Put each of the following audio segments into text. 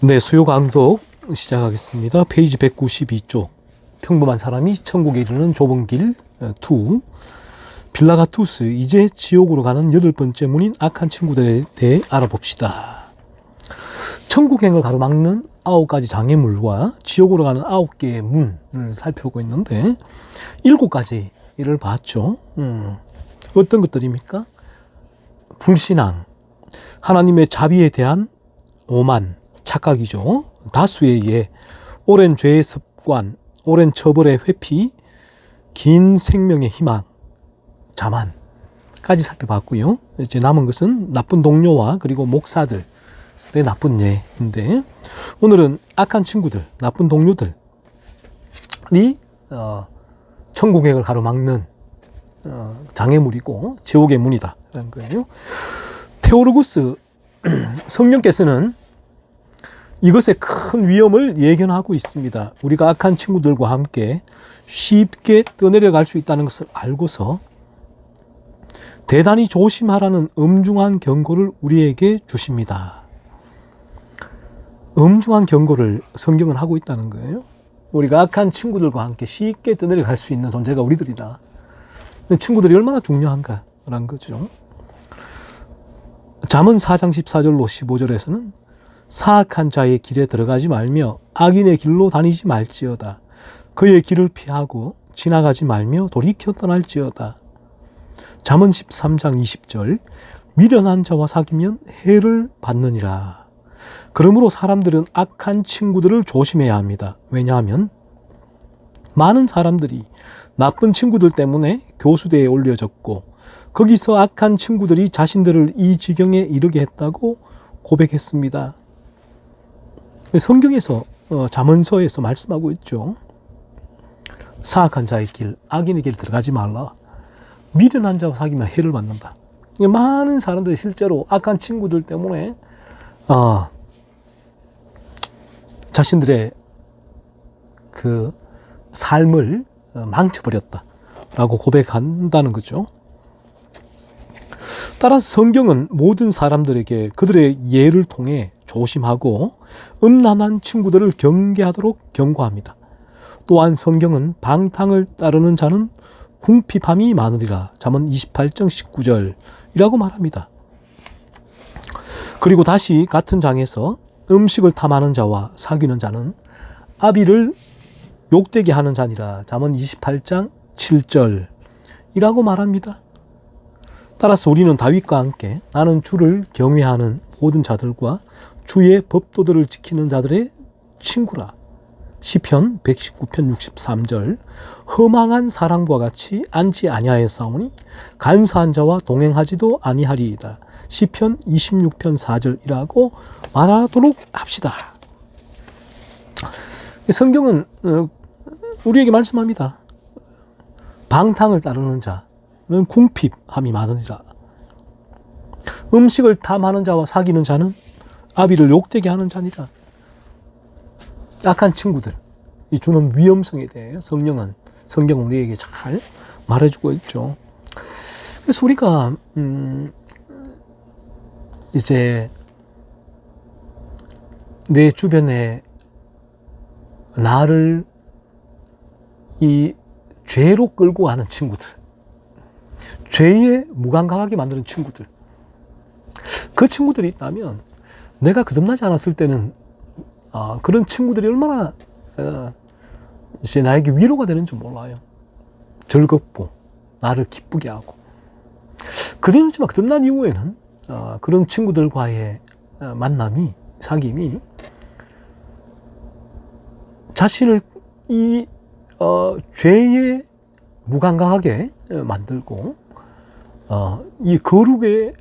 네, 수요 강독 시작하겠습니다. 페이지 192쪽. 평범한 사람이 천국에 이르는 좁은 길 2. 빌라가투스, 이제 지옥으로 가는 8번째 문인 악한 친구들에 대해 알아봅시다. 천국행을 가로막는 9가지 장애물과 지옥으로 가는 9개의 문을 살펴보고 있는데 7가지를 봤죠. 어떤 것들입니까? 불신앙, 하나님의 자비에 대한 오만, 착각이죠. 다수의 예, 오랜 죄의 습관, 오랜 처벌의 회피, 긴 생명의 희망, 자만까지 살펴봤고요. 이제 남은 것은 나쁜 동료와 그리고 목사들의 나쁜 예인데, 오늘은 악한 친구들, 나쁜 동료들이 천국행을 가로막는 장애물이고 지옥의 문이다 라는 거예요. 테오르구스 성령께서는 이것의 큰 위험을 예견하고 있습니다. 우리가 악한 친구들과 함께 쉽게 떠내려갈 수 있다는 것을 알고서 대단히 조심하라는 엄중한 경고를 우리에게 주십니다. 엄중한 경고를 성경은 하고 있다는 거예요. 우리가 악한 친구들과 함께 쉽게 떠내려갈 수 있는 존재가 우리들이다. 친구들이 얼마나 중요한가라는 거죠. 잠언 4장 14절로 15절에서는 사악한 자의 길에 들어가지 말며 악인의 길로 다니지 말지어다. 그의 길을 피하고 지나가지 말며 돌이켜 떠날지어다. 잠언 13장 20절, 미련한 자와 사귀면 해를 받느니라. 그러므로 사람들은 악한 친구들을 조심해야 합니다. 왜냐하면 많은 사람들이 나쁜 친구들 때문에 교수대에 올려졌고 거기서 악한 친구들이 자신들을 이 지경에 이르게 했다고 고백했습니다. 성경에서 잠언서에서 말씀하고 있죠. 사악한 자의 길, 악인의 길 들어가지 말라. 미련한 자와 사귀면 해를 받는다. 많은 사람들이 실제로 악한 친구들 때문에 자신들의 그 삶을 망쳐버렸다라고 고백한다는 거죠. 따라서 성경은 모든 사람들에게 그들의 예를 통해 조심하고 음란한 친구들을 경계하도록 경고합니다. 또한 성경은 방탕을 따르는 자는 궁핍함이 많으리라. 잠언 28장 19절이라고 말합니다. 그리고 다시 같은 장에서 음식을 탐하는 자와 사귀는 자는 아비를 욕되게 하는 자니라. 잠언 28장 7절이라고 말합니다. 따라서 우리는 다윗과 함께 나는 주를 경외하는 모든 자들과 주의 법도들을 지키는 자들의 친구라. 시편 119편 63절, 허망한 사람과 같이 앉지 아니하였사오니 간사한 자와 동행하지도 아니하리이다. 시편 26편 4절이라고 말하도록 합시다. 성경은 우리에게 말씀합니다. 방탕을 따르는 자는 궁핍함이 많으니라. 음식을 탐하는 자와 사귀는 자는 아비를 욕되게 하는 자니라. 악한 친구들이 주는 위험성에 대해 성경은 우리에게 잘 말해주고 있죠. 그래서 우리가 이제 내 주변에 나를 이 죄로 끌고 가는 친구들, 죄에 무감각하게 만드는 친구들, 그 친구들이 있다면 내가 거듭나지 않았을 때는 그런 친구들이 얼마나 이제 나에게 위로가 되는지 몰라요. 즐겁고 나를 기쁘게 하고. 그렇지만 거듭난 이후에는 그런 친구들과의 만남이, 사귐이 자신을 이 죄에 무감각하게 만들고 이 거룩에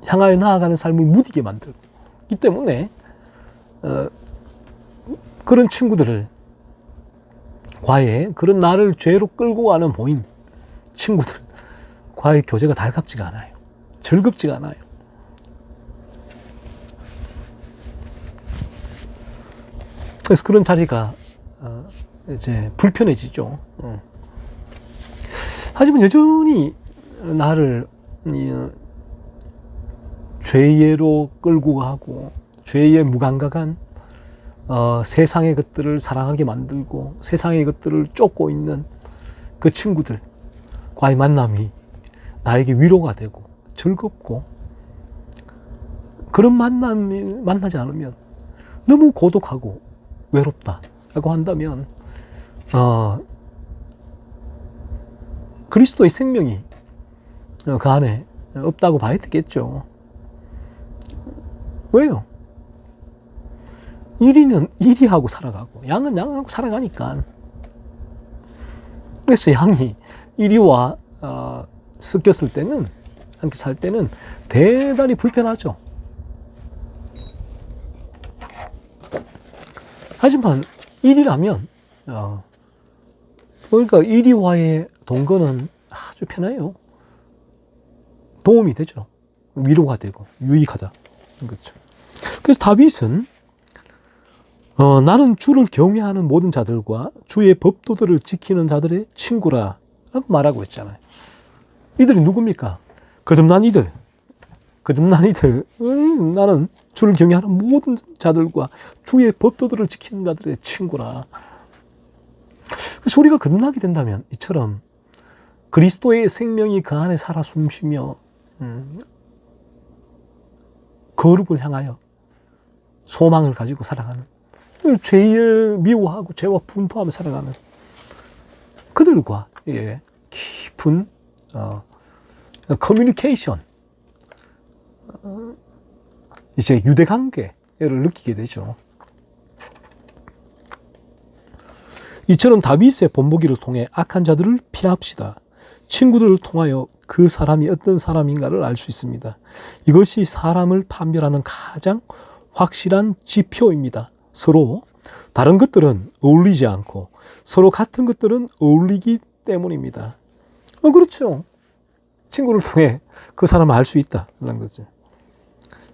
향하여 나아가는 삶을 무디게 만들고, 이 때문에 그런 친구들을 과의 그런 나를 죄로 끌고 가는 모임 친구들 과의 교제가 달갑지가 않아요. 즐겁지가 않아요. 그래서 그런 자리가 이제 불편해지죠. 하지만 여전히 나를 죄로 끌고 가고 죄의 무감각한 세상의 것들을 사랑하게 만들고 세상의 것들을 쫓고 있는 그 친구들과의 만남이 나에게 위로가 되고 즐겁고, 그런 만남을 만나지 않으면 너무 고독하고 외롭다라고 한다면 그리스도의 생명이 그 안에 없다고 봐야 되겠죠. 왜요? 이리는 이리하고 살아가고 양은 양하고 살아가니까. 그래서 양이 이리와 섞였을 때는, 함께 살 때는 대단히 불편하죠. 하지만 이리라면 그러니까 이리와의 동거는 아주 편해요. 도움이 되죠. 위로가 되고 유익하다. 그렇죠. 그래서 다윗은 나는 주를 경외하는 모든 자들과 주의 법도들을 지키는 자들의 친구라 라고 말하고 있잖아요. 이들이 누굽니까? 거듭난 이들. 나는 주를 경외하는 모든 자들과 주의 법도들을 지키는 자들의 친구라. 그래서 우리가 거듭나게 된다면 이처럼 그리스도의 생명이 그 안에 살아 숨쉬며 거룩을 향하여 소망을 가지고 살아가는, 죄를 미워하고 죄와 분투하며 살아가는 그들과 깊은 커뮤니케이션, 이제 유대관계를 느끼게 되죠. 이처럼 다윗의 본보기를 통해 악한 자들을 피합시다. 친구들을 통하여 그 사람이 어떤 사람인가를 알 수 있습니다. 이것이 사람을 판별하는 가장 확실한 지표입니다. 서로 다른 것들은 어울리지 않고 서로 같은 것들은 어울리기 때문입니다. 그렇죠. 친구를 통해 그 사람을 알 수 있다는 거죠.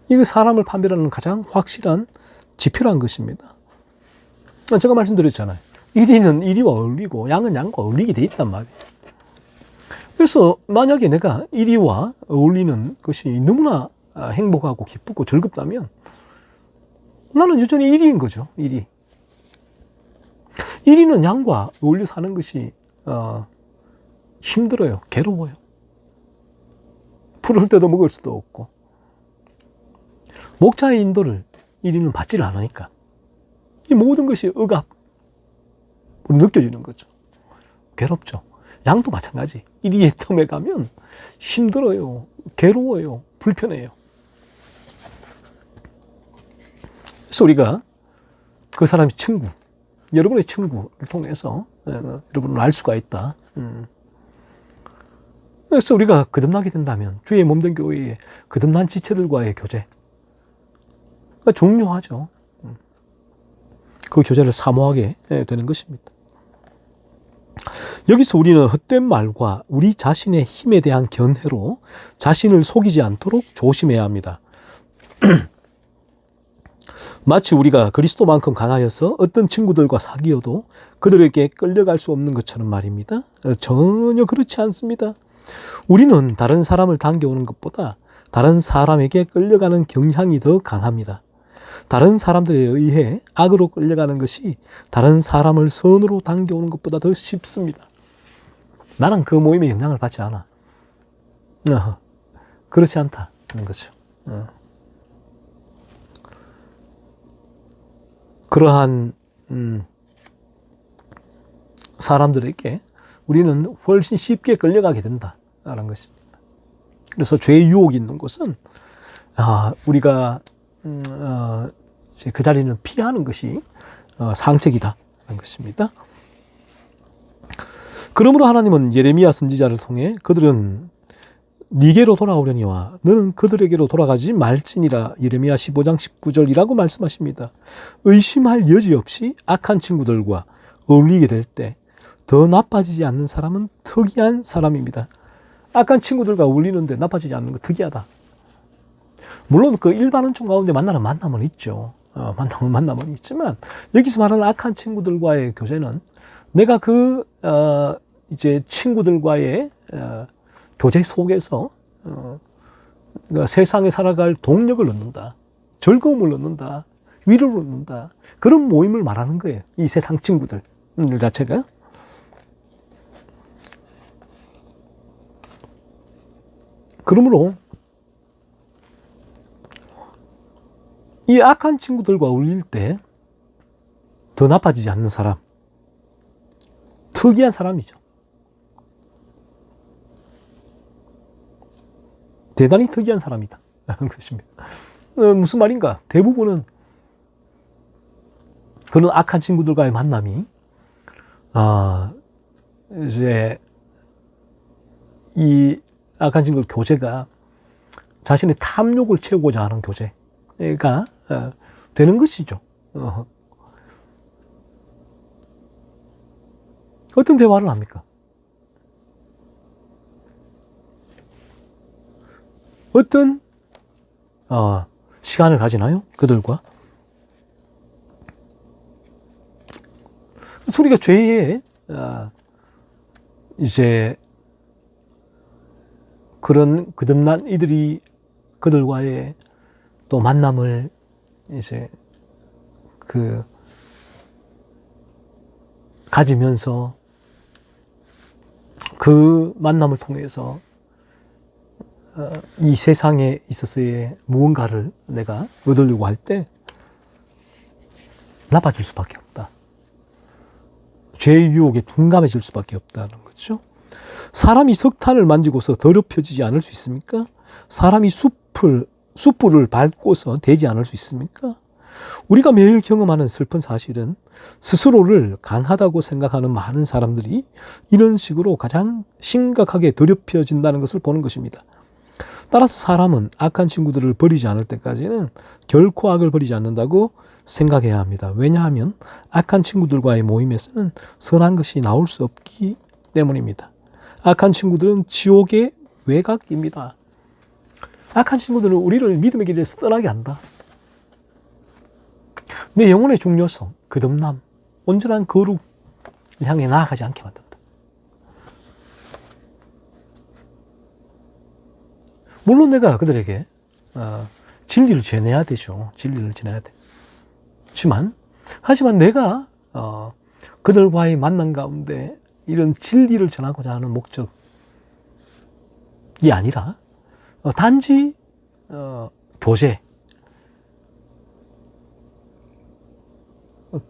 이거 사람을 판별하는 가장 확실한 지표란 것입니다. 제가 말씀드렸잖아요. 이리는 이리와 어울리고 양은 양과 어울리게 돼 있단 말이에요. 그래서 만약에 내가 이리와 어울리는 것이 너무나 행복하고 기쁘고 즐겁다면 나는 여전히 이리인 거죠. 이리는 양과 어울려 사는 것이 힘들어요. 괴로워요. 풀을 뜯어 먹을 수도 없고, 목자의 인도를 이리는 받지를 않으니까 이 모든 것이 억압 느껴지는 거죠. 괴롭죠. 양도 마찬가지. 이리의 틈에 가면 힘들어요. 괴로워요. 불편해요. 그래서 우리가 그 사람의 친구, 여러분의 친구를 통해서 여러분을 알 수가 있다. 그래서 우리가 거듭나게 된다면 주의 몸된 교회의 거듭난 지체들과의 교제가 중요하죠. 그 교제를 사모하게 되는 것입니다. 여기서 우리는 헛된 말과 우리 자신의 힘에 대한 견해로 자신을 속이지 않도록 조심해야 합니다. 마치 우리가 그리스도만큼 강하여서 어떤 친구들과 사귀어도 그들에게 끌려갈 수 없는 것처럼 말입니다. 전혀 그렇지 않습니다. 우리는 다른 사람을 당겨오는 것보다 다른 사람에게 끌려가는 경향이 더 강합니다. 다른 사람들에 의해 악으로 끌려가는 것이 다른 사람을 선으로 당겨오는 것보다 더 쉽습니다. 나는 그 모임에 영향을 받지 않아. 그렇지 않다는 거죠. 그러한 사람들에게 우리는 훨씬 쉽게 끌려가게 된다는 것입니다. 그래서 죄의 유혹이 있는 곳은 우리가 그 자리는 피하는 것이 상책이다는 것입니다. 그러므로 하나님은 예레미야 선지자를 통해 그들은 네게로 돌아오려니와 너는 그들에게로 돌아가지 말지니라 예레미야 15장 19절이라고 말씀하십니다. 의심할 여지 없이 악한 친구들과 어울리게 될 때 더 나빠지지 않는 사람은 특이한 사람입니다. 악한 친구들과 어울리는데 나빠지지 않는 거 특이하다. 물론 그 일반은총 가운데 만나는 만남은 있죠. 만남은 있지만 여기서 말하는 악한 친구들과의 교제는 내가 이제 친구들과의 교제 속에서 세상에 살아갈 동력을 얻는다. 즐거움을 얻는다, 위로를 얻는다, 그런 모임을 말하는 거예요. 이 세상 친구들 자체가. 그러므로 이 악한 친구들과 어울릴 때 더 나빠지지 않는 사람, 특이한 사람이죠. 대단히 특이한 사람이다 라는 것입니다. 무슨 말인가? 대부분은 그런 악한 친구들과의 만남이 이제 이 악한 친구들 교제가 자신의 탐욕을 채우고자 하는 교제가 되는 것이죠. 어떤 대화를 합니까? 어떤 시간을 가지나요? 그들과. 우리가 죄에 이제 그런 거듭난 이들이 그들과의 또 만남을 이제 가지면서 그 만남을 통해서 이 세상에 있어서의 무언가를 내가 얻으려고 할 때 나빠질 수밖에 없다. 죄의 유혹에 둔감해질 수밖에 없다는 거죠. 사람이 석탄을 만지고서 더럽혀지지 않을 수 있습니까? 사람이 숯불을 밟고서 되지 않을 수 있습니까? 우리가 매일 경험하는 슬픈 사실은 스스로를 강하다고 생각하는 많은 사람들이 이런 식으로 가장 심각하게 더럽혀진다는 것을 보는 것입니다. 따라서 사람은 악한 친구들을 버리지 않을 때까지는 결코 악을 버리지 않는다고 생각해야 합니다. 왜냐하면 악한 친구들과의 모임에서는 선한 것이 나올 수 없기 때문입니다. 악한 친구들은 지옥의 외곽입니다. 악한 친구들은 우리를 믿음의 길에서 떠나게 한다. 내 영혼의 중요성, 거듭남, 온전한 거룩을 향해 나아가지 않게 만든다. 물론 내가 그들에게 진리를 전해야 되죠. 진리를 전해야 돼. 하지만 내가 그들과의 만남 가운데 이런 진리를 전하고자 하는 목적이 아니라 단지 교제,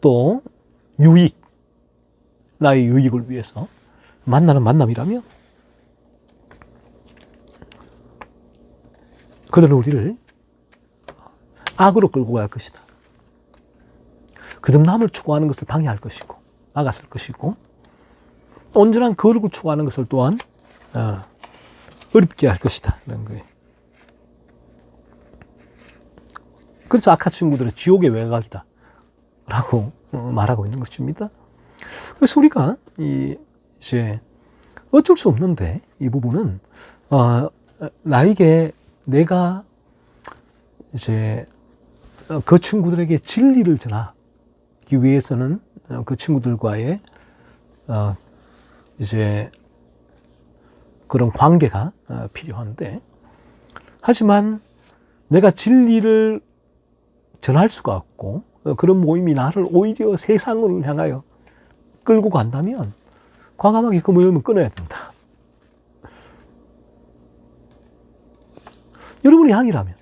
또 유익, 나의 유익을 위해서 만나는 만남이라면 그들은 우리를 악으로 끌고 갈 것이다. 거듭남을 추구하는 것을 방해할 것이고 막았을 것이고 온전한 거룩을 추구하는 것을 또한 어렵게 할 것이다 라는 거예요. 그래서 악한 친구들은 지옥의 외곽이다 라고 말하고 있는 것입니다. 그래서 우리가 이제 어쩔 수 없는데 이 부분은 나에게 내가 이제 그 친구들에게 진리를 전하기 위해서는 그 친구들과의 이제 그런 관계가 필요한데, 하지만 내가 진리를 전할 수가 없고 그런 모임이 나를 오히려 세상을 향하여 끌고 간다면 과감하게 그 모임을 끊어야 된다. 여러분이 양이라면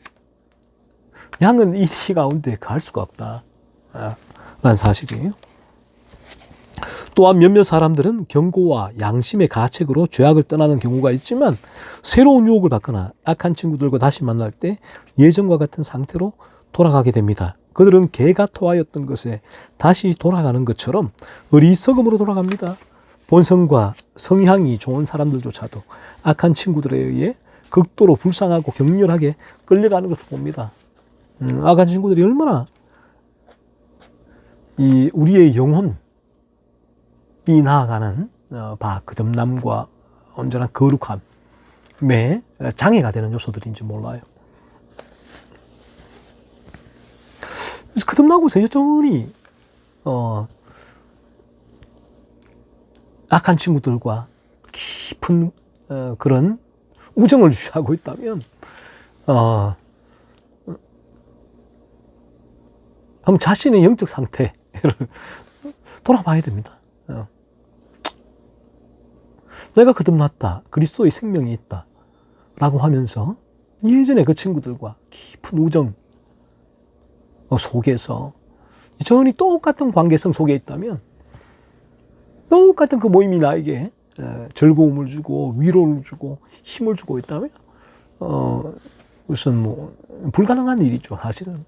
양은 이 가운데 갈 수가 없다 라는 사실이에요. 또한 몇몇 사람들은 경고와 양심의 가책으로 죄악을 떠나는 경우가 있지만 새로운 유혹을 받거나 악한 친구들과 다시 만날 때 예전과 같은 상태로 돌아가게 됩니다. 그들은 개가 토하였던 것에 다시 돌아가는 것처럼 어리석음으로 돌아갑니다. 본성과 성향이 좋은 사람들조차도 악한 친구들에 의해 극도로 불쌍하고 격렬하게 끌려가는 것을 봅니다. 악한 친구들이 얼마나 우리의 영혼이 나아가는 거듭남과 온전한 거룩함에 장애가 되는 요소들인지 몰라요. 거듭나고서 여전히 악한 친구들과 깊은 그런 우정을 유지하고 있다면 한번 자신의 영적 상태를 돌아봐야 됩니다. 내가 거듭났다. 그리스도의 생명이 있다. 라고 하면서 예전에 그 친구들과 깊은 우정 속에서 여전히 똑같은 관계성 속에 있다면, 똑같은 그 모임이 나에게 즐거움을 주고 위로를 주고 힘을 주고 있다면 우선 뭐 불가능한 일이죠. 사실은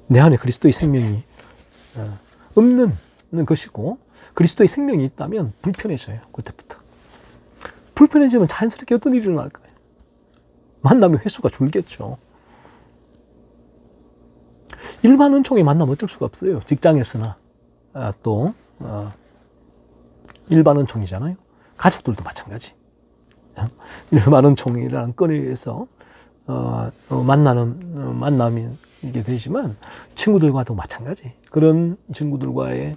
내 안에 그리스도의 생명이 없는 것이고, 그리스도의 생명이 있다면 불편해져요. 그때부터 불편해지면 자연스럽게 어떤 일이 일어날까요? 만남의 횟수가 줄겠죠. 일반 은총에 만나면 어쩔 수가 없어요. 직장에서나 또 일반 은총이잖아요. 가족들도 마찬가지. 일반 은총이라는 건에 의해서 만남이 이게 되지만 친구들과도 마찬가지. 그런 친구들과의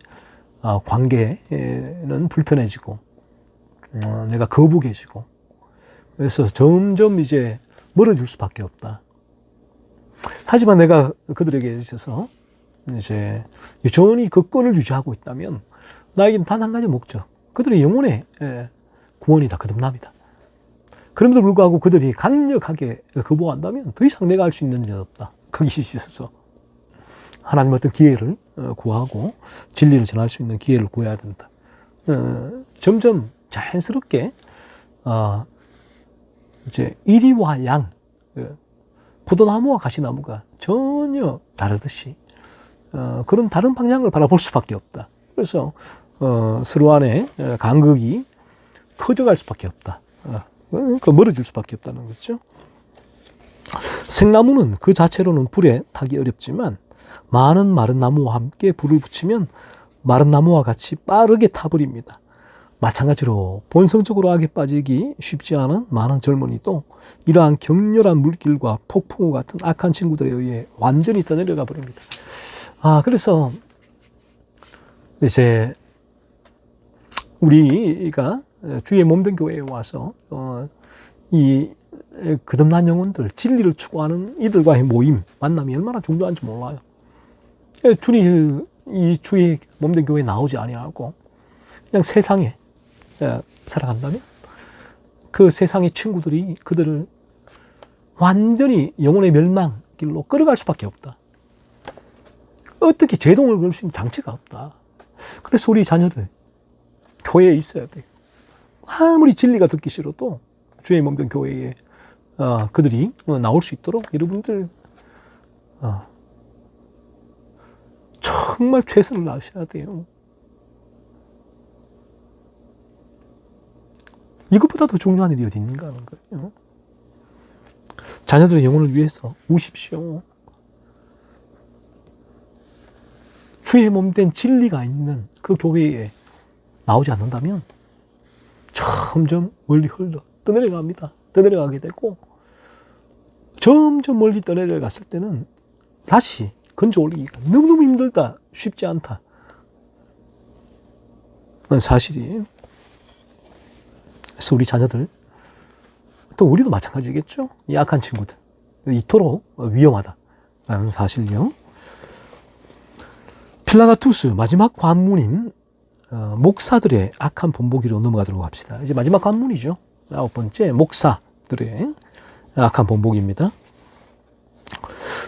관계는 불편해지고 내가 거북해지고, 그래서 점점 이제 멀어질 수밖에 없다. 하지만 내가 그들에게 있어서 이제 여전히 그 끈을 유지하고 있다면 나에게는 단 한 가지 목적, 그들의 영혼의 구원이다, 거듭남이다. 그럼에도 불구하고 그들이 강력하게 거부한다면 더 이상 내가 할 수 있는 일은 없다. 거기 있어서 하나님 어떤 기회를 구하고 진리를 전할 수 있는 기회를 구해야 된다. 점점 자연스럽게 이제 이리와 양, 포도나무와 가시나무가 전혀 다르듯이 그런 다른 방향을 바라볼 수밖에 없다. 그래서 서로 안에 간극이 커져갈 수밖에 없다. 그러니까 멀어질 수밖에 없다는 거죠. 생나무는 그 자체로는 불에 타기 어렵지만 많은 마른 나무와 함께 불을 붙이면 마른 나무와 같이 빠르게 타버립니다. 마찬가지로 본성적으로 악에 빠지기 쉽지 않은 많은 젊은이도 이러한 격렬한 물길과 폭풍우 같은 악한 친구들에 의해 완전히 떠내려가 버립니다. 그래서 이제 우리가 주의 몸된 교회에 와서 이 거듭난 영혼들, 진리를 추구하는 이들과의 모임, 만남이 얼마나 중요한지 몰라요. 주님, 이 주의 몸된 교회에 나오지 아니하고 그냥 세상에 살아간다면 그 세상의 친구들이 그들을 완전히 영혼의 멸망 길로 끌어갈 수밖에 없다. 어떻게 제동을 걸 수 있는 장치가 없다. 그래서 우리 자녀들 교회에 있어야 돼요. 아무리 진리가 듣기 싫어도 주의 몸된 교회에 그들이 나올 수 있도록 여러분들 정말 최선을 다하셔야 돼요. 이것보다 더 중요한 일이 어디 있는가 하는 거예요. 자녀들의 영혼을 위해서 우십시오. 주의 몸된 진리가 있는 그 교회에 나오지 않는다면 점점 멀리 떠내려갑니다. 떠내려가게 되고, 점점 멀리 떠내려갔을 때는 다시 건져 올리기가 너무너무 힘들다, 쉽지 않다. 그건 사실이에요. 그래서 우리 자녀들, 또 우리도 마찬가지겠죠. 이 악한 친구들, 이토록 위험하다라는 사실요. 필라가투스 마지막 관문인 목사들의 악한 본보기로 넘어가도록 합시다. 이제 마지막 관문이죠. 9번째, 목사들의 악한 본보기입니다.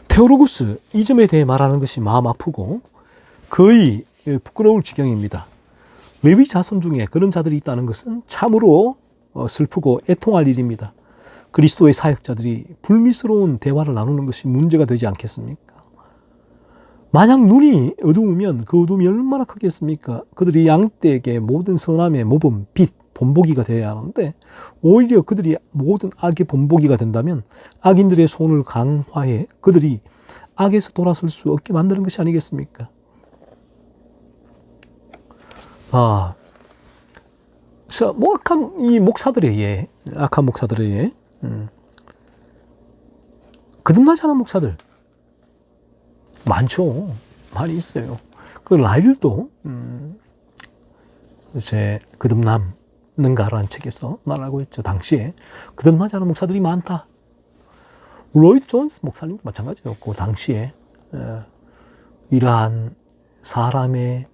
테오로구스, 이 점에 대해 말하는 것이 마음 아프고 거의 부끄러울 지경입니다. 레위 자손 중에 그런 자들이 있다는 것은 참으로 슬프고 애통할 일입니다. 그리스도의 사역자들이 불미스러운 대화를 나누는 것이 문제가 되지 않겠습니까? 만약 눈이 어두우면 그 어둠이 얼마나 크겠습니까? 그들이 양떼에게 모든 선함의 모범, 빛, 본보기가 되어야 하는데 오히려 그들이 모든 악의 본보기가 된다면 악인들의 손을 강화해 그들이 악에서 돌아설 수 없게 만드는 것이 아니겠습니까? 그래서 이 목사들에 의해, 악한 목사들에 의해 거듭나지 않은 목사들 많죠. 많이 있어요. 그 라일도 이제 거듭남는가라는 책에서 말하고 있죠. 당시에 거듭나지 않은 목사들이 많다. 로이드 존스 목사님도 마찬가지였고, 당시에 이러한 사람의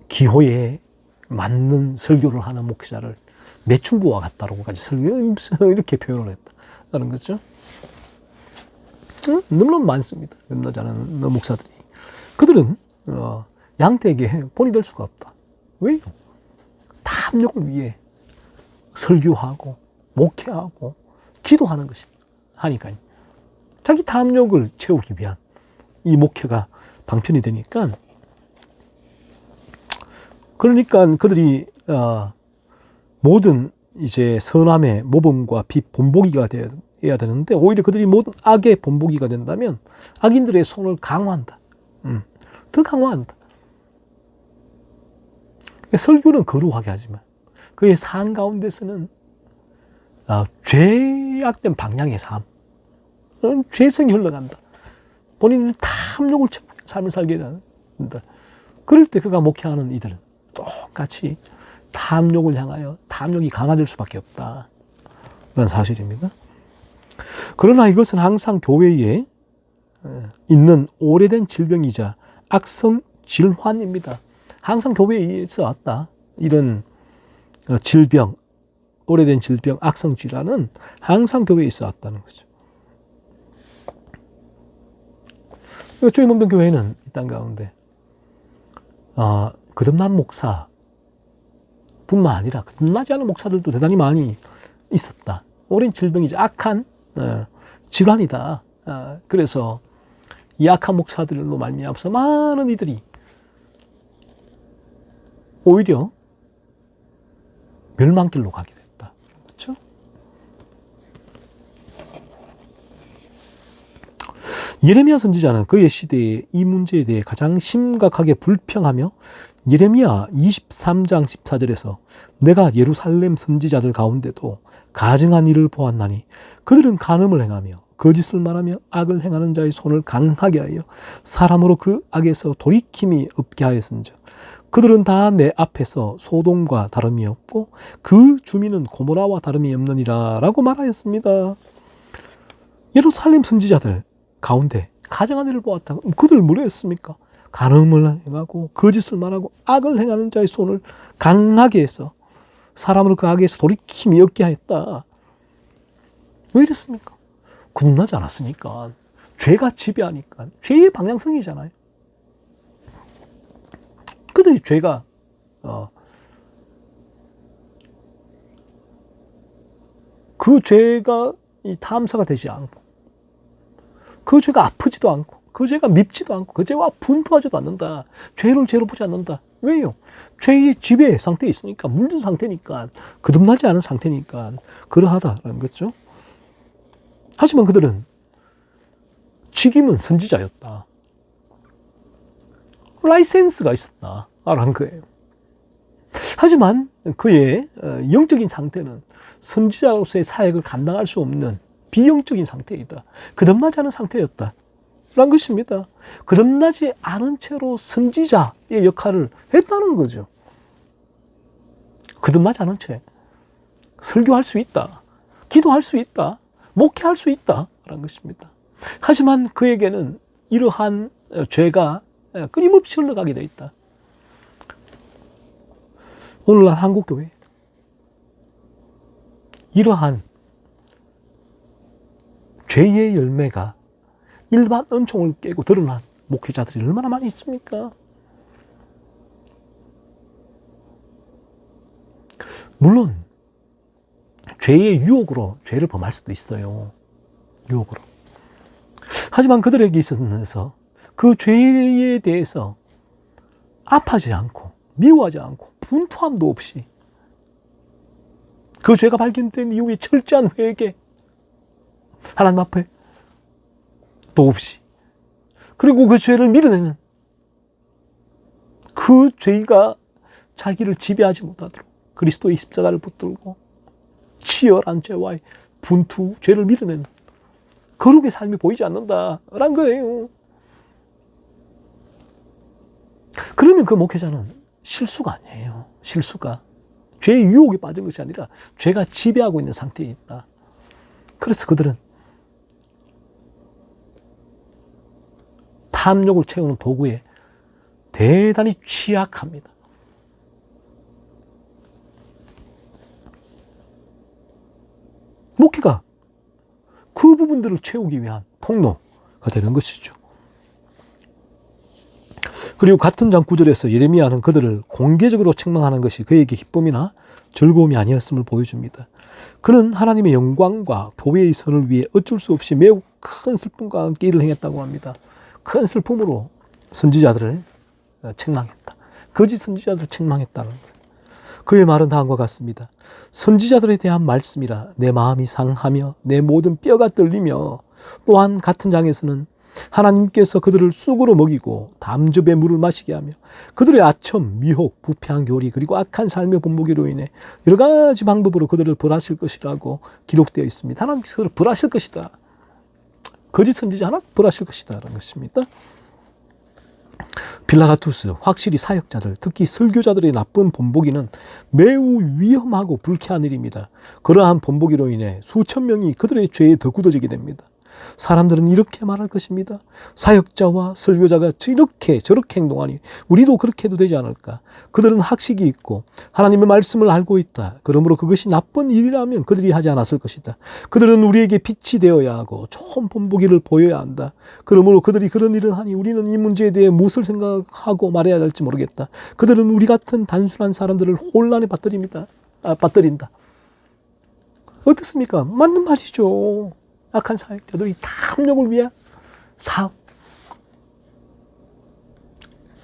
기호에 맞는 설교를 하는 목사를 매춘부와 같다라고까지 이렇게 표현을 했다는 거죠. 너무나 많습니다. 너무나지 않은 목사들이. 그들은 양떼에게 본이 될 수가 없다. 왜요? 탐욕을 위해 설교하고 목회하고 기도하는 것이 하니까요. 자기 탐욕을 채우기 위한 이 목회가 방편이 되니까, 그러니까 그들이 모든 이제 선함의 모범과 빛 본보기가 되어야 되는데, 오히려 그들이 모든 악의 본보기가 된다면 악인들의 손을 강화한다. 더 강화한다. 설교는 거룩하게 하지만 그의 삶 가운데서는 죄악된 방향의 삶, 죄성이 흘러간다. 본인이 탐욕을 채우는 삶을 살게 된다. 그럴 때 그가 목회하는 이들은 똑같이 탐욕을 향하여 탐욕이 강화될 수밖에 없다. 라는 사실입니다. 그러나 이것은 항상 교회에 있는 오래된 질병이자 악성 질환입니다. 항상 교회에 있어 왔다. 이런 질병, 오래된 질병, 악성 질환은 항상 교회에 있어 왔다는 거죠. 주의 문병교회는 이 땅 가운데 거듭난 목사 뿐만 아니라 거듭나지 않은 목사들도 대단히 많이 있었다. 오랜 질병이죠. 악한 질환이다. 그래서 이 악한 목사들로 말미암아서 많은 이들이 오히려 멸망길로 가게 됐다. 그렇죠? 예레미야 선지자는 그의 시대에 이 문제에 대해 가장 심각하게 불평하며 예레미야 23장 14절에서 내가 예루살렘 선지자들 가운데도 가증한 일을 보았나니 그들은 간음을 행하며 거짓을 말하며 악을 행하는 자의 손을 강하게 하여 사람으로 그 악에서 돌이킴이 없게 하였은즉 그들은 다 내 앞에서 소돔과 다름이 없고 그 주민은 고모라와 다름이 없느니라 라고 말하였습니다. 예루살렘 선지자들 가운데 가증한 일을 보았다. 그들 뭐라 했습니까? 간음을 행하고 거짓을 말하고 악을 행하는 자의 손을 강하게 해서 사람을 그 악에서 돌이킴이 없게 하였다. 왜 이랬습니까? 거듭나지 않았으니까. 죄가 지배하니까. 죄의 방향성이잖아요. 그들이 죄가 그 죄가 이 탐사가 되지 않고 그 죄가 아프지도 않고 그 죄가 밉지도 않고 그 죄와 분투하지도 않는다. 죄를 죄로 보지 않는다. 왜요? 죄의 지배 상태에 있으니까, 물든 상태니까, 거듭나지 않은 상태니까 그러하다라는 거죠. 하지만 그들은 직임은 선지자였다. 라이센스가 있었다라는 거예요. 하지만 그의 영적인 상태는 선지자로서의 사역을 감당할 수 없는 비영적인 상태이다. 거듭나지 않은 상태였다. 라는 것입니다. 거듭나지 않은 채로 선지자의 역할을 했다는 거죠. 거듭나지 않은 채 설교할 수 있다. 기도할 수 있다. 목회할 수 있다. 라는 것입니다. 하지만 그에게는 이러한 죄가 끊임없이 흘러가게 되어 있다. 오늘날 한국교회 이러한 죄의 열매가 일반 은총을 깨고 드러난 목회자들이 얼마나 많이 있습니까? 물론 죄의 유혹으로 죄를 범할 수도 있어요. 유혹으로. 하지만 그들에게 있어서 그 죄에 대해서 아파하지 않고 미워하지 않고 분투함도 없이 그 죄가 발견된 이후에 철저한 회개, 하나님 앞에 도 없이, 그리고 그 죄를 밀어내는, 그 죄가 자기를 지배하지 못하도록 그리스도의 십자가를 붙들고 치열한 죄와의 분투, 죄를 밀어내는 거룩의 삶이 보이지 않는다라는 거예요. 그러면 그 목회자는 실수가 아니에요. 실수가 죄의 유혹에 빠진 것이 아니라 죄가 지배하고 있는 상태에 있다. 그래서 그들은 탐욕을 채우는 도구에 대단히 취약합니다. 목회가 그 부분들을 채우기 위한 통로가 되는 것이죠. 그리고 같은 장 9절에서 예레미야는 그들을 공개적으로 책망하는 것이 그에게 기쁨이나 즐거움이 아니었음을 보여줍니다. 그는 하나님의 영광과 교회의 선을 위해 어쩔 수 없이 매우 큰 슬픔과 함께 일을 행했다고 합니다. 큰 슬픔으로 선지자들을 책망했다. 거짓 선지자들을 책망했다는 거예요. 그의 말은 다음과 같습니다. 선지자들에 대한 말씀이라 내 마음이 상하며 내 모든 뼈가 떨리며, 또한 같은 장에서는 하나님께서 그들을 쑥으로 먹이고 담즙에 물을 마시게 하며 그들의 아첨, 미혹, 부패한 교리, 그리고 악한 삶의 본보기로 인해 여러 가지 방법으로 그들을 벌하실 것이라고 기록되어 있습니다. 하나님께서 그들을 벌하실 것이다. 거짓 선지자 하나 벌하실 것이다 라는 것입니다. 빌라가투스, 확실히 사역자들, 특히 설교자들의 나쁜 본보기는 매우 위험하고 불쾌한 일입니다. 그러한 본보기로 인해 수천 명이 그들의 죄에 더 굳어지게 됩니다. 사람들은 이렇게 말할 것입니다. 사역자와 설교자가 이렇게 저렇게 행동하니 우리도 그렇게 해도 되지 않을까? 그들은 학식이 있고 하나님의 말씀을 알고 있다. 그러므로 그것이 나쁜 일이라면 그들이 하지 않았을 것이다. 그들은 우리에게 빛이 되어야 하고 좋은 본보기를 보여야 한다. 그러므로 그들이 그런 일을 하니 우리는 이 문제에 대해 무엇을 생각하고 말해야 할지 모르겠다. 그들은 우리 같은 단순한 사람들을 혼란에 빠뜨린다. 어떻습니까? 맞는 말이죠. 악한 사역자들이 탐욕을 위한 사업.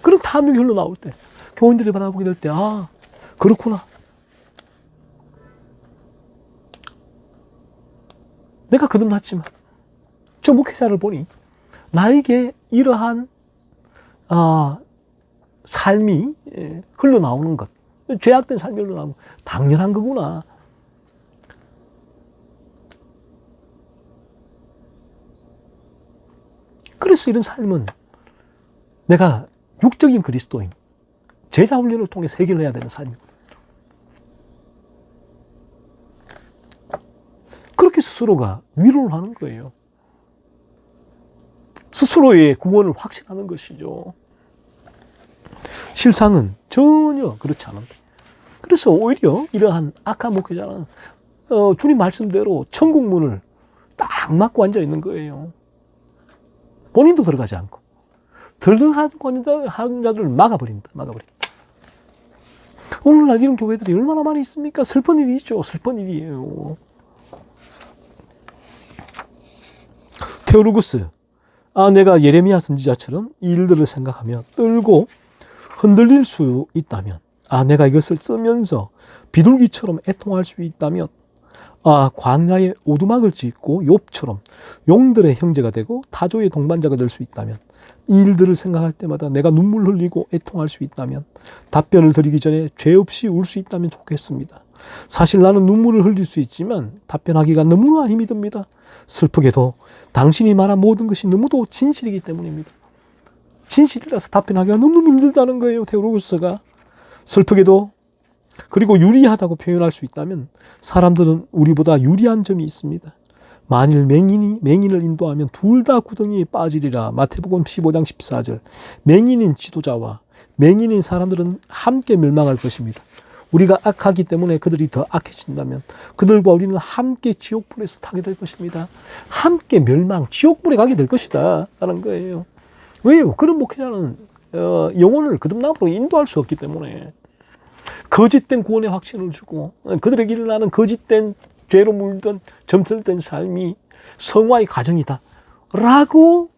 그런 탐욕이 흘러나올 때, 교인들이 바라보게 될 때, 아, 그렇구나. 내가 거듭났지만, 저 목회자를 보니, 나에게 이러한, 삶이 흘러나오는 것, 죄악된 삶이 흘러나오는 것, 당연한 거구나. 그래서 이런 삶은 내가 육적인 그리스도인, 제자 훈련을 통해 해결해야 되는 삶이거든요. 그렇게 스스로가 위로를 하는 거예요. 스스로의 구원을 확신하는 것이죠. 실상은 전혀 그렇지 않은데. 그래서 오히려 이러한 악한 목회자는 주님 말씀대로 천국 문을 딱 막고 앉아 있는 거예요. 본인도 들어가지 않고 들어가고 하는 자들을 막아버린다. 오늘날 이런 교회들이 얼마나 많이 있습니까? 슬픈 일이죠. 슬픈 일이에요. 테오루구스, 내가 예레미야 선지자처럼 이 일들을 생각하며 떨고 흔들릴 수 있다면, 내가 이것을 쓰면서 비둘기처럼 애통할 수 있다면, 광야에 오두막을 짓고 욥처럼 용들의 형제가 되고 타조의 동반자가 될 수 있다면, 이 일들을 생각할 때마다 내가 눈물 흘리고 애통할 수 있다면, 답변을 드리기 전에 죄 없이 울 수 있다면 좋겠습니다. 사실 나는 눈물을 흘릴 수 있지만 답변하기가 너무나 힘이 듭니다. 슬프게도 당신이 말한 모든 것이 너무도 진실이기 때문입니다. 진실이라서 답변하기가 너무 힘들다는 거예요. 테오루구스가. 슬프게도, 그리고 유리하다고 표현할 수 있다면 사람들은 우리보다 유리한 점이 있습니다. 만일 맹인을 인도하면 둘 다 구덩이에 빠지리라. 마태복음 15장 14절. 맹인인 지도자와 맹인인 사람들은 함께 멸망할 것입니다. 우리가 악하기 때문에 그들이 더 악해진다면 그들과 우리는 함께 지옥불에서 타게 될 것입니다. 함께 멸망, 지옥불에 가게 될 것이다 라는 거예요. 왜요? 그런 목회자는 영혼을 거듭남으로 인도할 수 없기 때문에, 거짓된 구원의 확신을 주고 그들에게 일어나는 거짓된 죄로 물든 점설된 삶이 성화의 과정이다 라고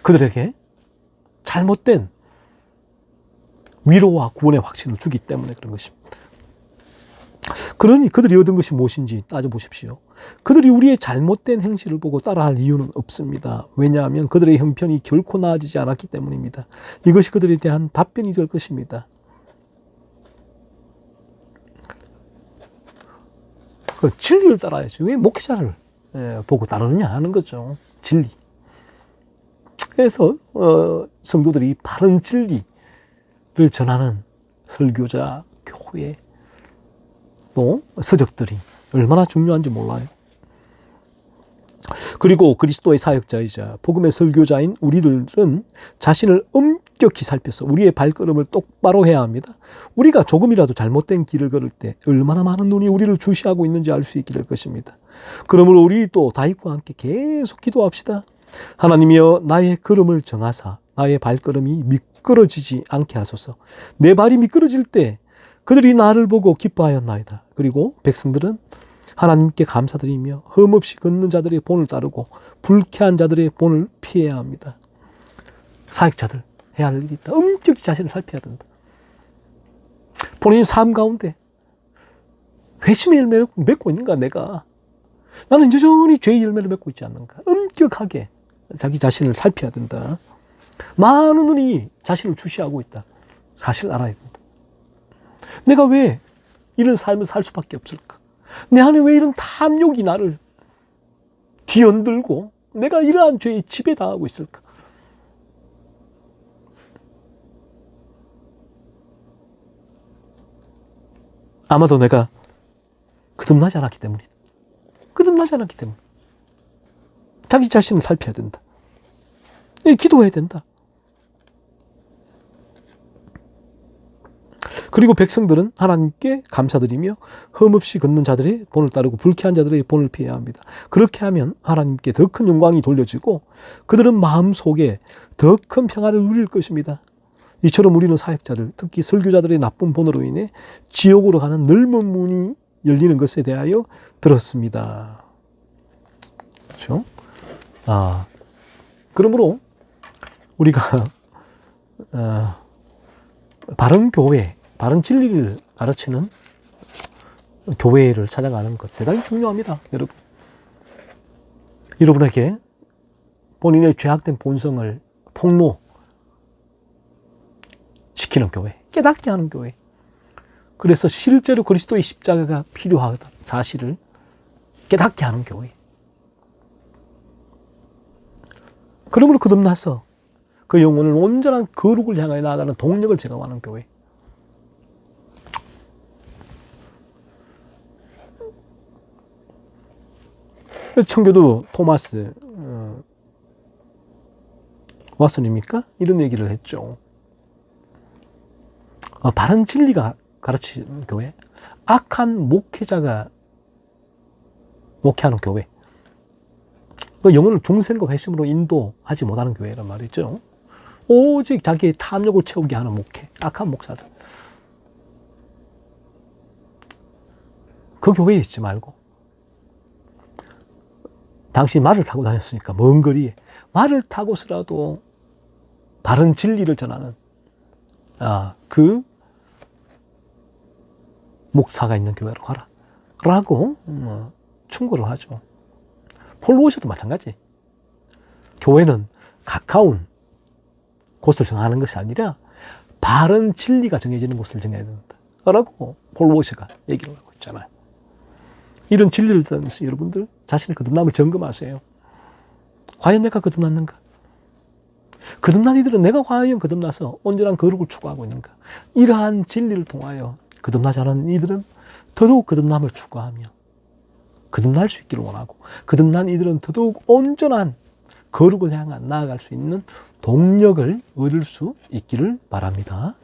그들에게 잘못된 위로와 구원의 확신을 주기 때문에 그런 것입니다. 그러니 그들이 얻은 것이 무엇인지 따져보십시오. 그들이 우리의 잘못된 행실을 보고 따라할 이유는 없습니다. 왜냐하면 그들의 형편이 결코 나아지지 않았기 때문입니다. 이것이 그들에 대한 답변이 될 것입니다. 그 진리를 따라야죠. 왜 목회자를 보고 따르느냐 하는 거죠. 진리. 그래서 성도들이 바른 진리를 전하는 설교자, 교회, 또 서적들이 얼마나 중요한지 몰라요. 그리고 그리스도의 사역자이자 복음의 설교자인 우리들은 자신을 엄격히 살펴서 우리의 발걸음을 똑바로 해야 합니다. 우리가 조금이라도 잘못된 길을 걸을 때 얼마나 많은 눈이 우리를 주시하고 있는지 알 수 있게 될 것입니다. 그러므로 우리 또 다윗과 함께 계속 기도합시다. 하나님이여 나의 걸음을 정하사 나의 발걸음이 미끄러지지 않게 하소서. 내 발이 미끄러질 때 그들이 나를 보고 기뻐하였나이다. 그리고 백성들은 하나님께 감사드리며 흠없이 걷는 자들의 본을 따르고 불쾌한 자들의 본을 피해야 합니다. 사역자들 해야 할 일이 있다. 엄격히 자신을 살펴야 된다. 본인 삶 가운데 회심의 열매를 맺고 있는가 내가. 나는 여전히 죄의 열매를 맺고 있지 않는가. 엄격하게 자기 자신을 살펴야 된다. 많은 눈이 자신을 주시하고 있다. 사실 알아야 된다. 내가 왜 이런 삶을 살 수밖에 없을까? 내 안에 왜 이런 탐욕이 나를 뒤흔들고 내가 이러한 죄에 지배당하고 있을까? 아마도 내가 거듭나지 않았기 때문이다. 거듭나지 않았기 때문에. 자기 자신을 살펴야 된다. 기도해야 된다. 그리고 백성들은 하나님께 감사드리며 흠없이 걷는 자들의 본을 따르고 불쾌한 자들의 본을 피해야 합니다. 그렇게 하면 하나님께 더 큰 영광이 돌려지고 그들은 마음속에 더 큰 평화를 누릴 것입니다. 이처럼 우리는 사역자들, 특히 설교자들의 나쁜 본으로 인해 지옥으로 가는 넓은 문이 열리는 것에 대하여 들었습니다. 그렇죠? 그러므로 우리가 바른 교회, 바른 진리를 가르치는 교회를 찾아가는 것 대단히 중요합니다. 여러분. 여러분에게 본인의 죄악된 본성을 폭로시키는 교회, 깨닫게 하는 교회. 그래서 실제로 그리스도의 십자가가 필요하다 사실을 깨닫게 하는 교회. 그러므로 거듭나서 그 영혼을 온전한 거룩을 향하여 나아가는 동력을 제공하는 교회. 청교도 토마스 왓슨입니까? 이런 얘기를 했죠. 바른 진리가 가르치는 교회, 악한 목회자가 목회하는 교회, 영혼을 중생과 회심으로 인도하지 못하는 교회란 말이죠. 오직 자기의 탐욕을 채우게 하는 목회, 악한 목사들. 그 교회에 있지 말고 당신이 말을 타고 다녔으니까 먼 거리에 말을 타고서라도 바른 진리를 전하는 그 목사가 있는 교회로 가라 라고 충고를 하죠. 폴 워셔도 마찬가지. 교회는 가까운 곳을 정하는 것이 아니라 바른 진리가 정해지는 곳을 정해야 된다 라고 폴 워셔가 얘기를 하고 있잖아요. 이런 진리를 듣면서 여러분들 자신의 거듭남을 점검하세요. 과연 내가 거듭났는가? 거듭난 이들은 내가 과연 거듭나서 온전한 거룩을 추구하고 있는가? 이러한 진리를 통하여 거듭나지 않은 이들은 더더욱 거듭남을 추구하며 거듭날 수 있기를 원하고, 거듭난 이들은 더더욱 온전한 거룩을 향한 나아갈 수 있는 동력을 얻을 수 있기를 바랍니다.